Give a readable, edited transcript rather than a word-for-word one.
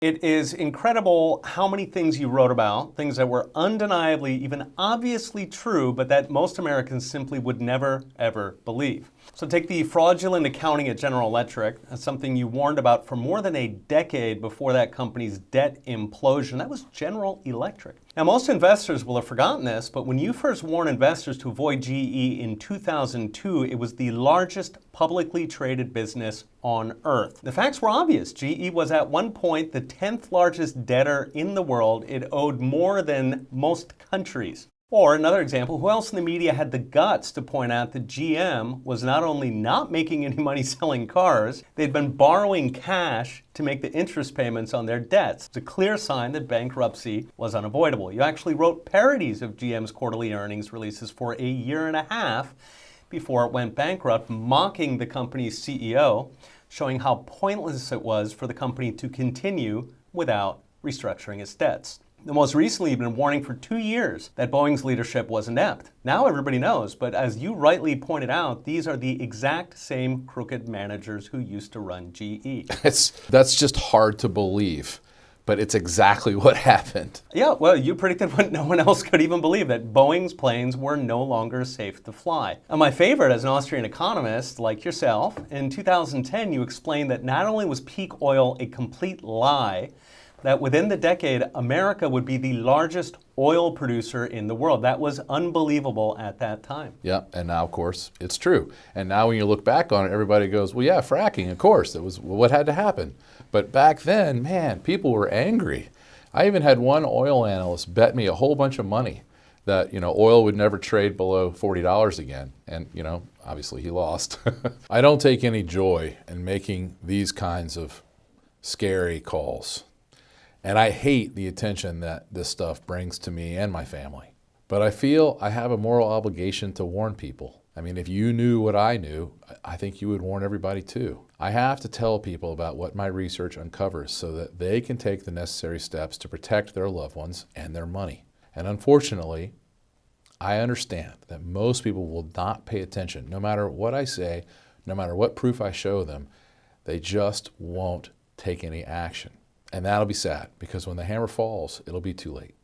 It is incredible how many things you wrote about, things that were undeniably, even obviously true, but that most Americans simply would never, ever believe. So take the fraudulent accounting at General Electric. That's something you warned about for more than a decade before that company's debt implosion. That was General Electric. Now, most investors will have forgotten this, but when you first warned investors to avoid GE in 2002, it was the largest publicly traded business on Earth. The facts were obvious. GE was at one point the 10th largest debtor in the world. It owed more than most countries. Or another example, who else in the media had the guts to point out that GM was not only not making any money selling cars, they'd been borrowing cash to make the interest payments on their debts. It's a clear sign that bankruptcy was unavoidable. You actually wrote parodies of GM's quarterly earnings releases for a year and a half before it went bankrupt, mocking the company's CEO, showing how pointless it was for the company to continue without restructuring its debts. Most recently, you've been warning for 2 years that Boeing's leadership was inept. Now everybody knows, but as you rightly pointed out, these are the exact same crooked managers who used to run GE. That's just hard to believe, but it's exactly what happened. Yeah, well, you predicted what no one else could even believe, that Boeing's planes were no longer safe to fly. And my favorite, as an Austrian economist like yourself, in 2010 you explained that not only was peak oil a complete lie, that within the decade, America would be the largest oil producer in the world. That was unbelievable at that time. Yeah, and now, of course, it's true. And now when you look back on it, everybody goes, well, yeah, fracking, of course. That was what had to happen. But back then, man, people were angry. I even had one oil analyst bet me a whole bunch of money that, oil would never trade below $40 again. And, obviously he lost. I don't take any joy in making these kinds of scary calls. And I hate the attention that this stuff brings to me and my family. But I feel I have a moral obligation to warn people. I mean, if you knew what I knew, I think you would warn everybody too. I have to tell people about what my research uncovers so that they can take the necessary steps to protect their loved ones and their money. And unfortunately, I understand that most people will not pay attention. No matter what I say, no matter what proof I show them, they just won't take any action. And that'll be sad, because when the hammer falls, it'll be too late.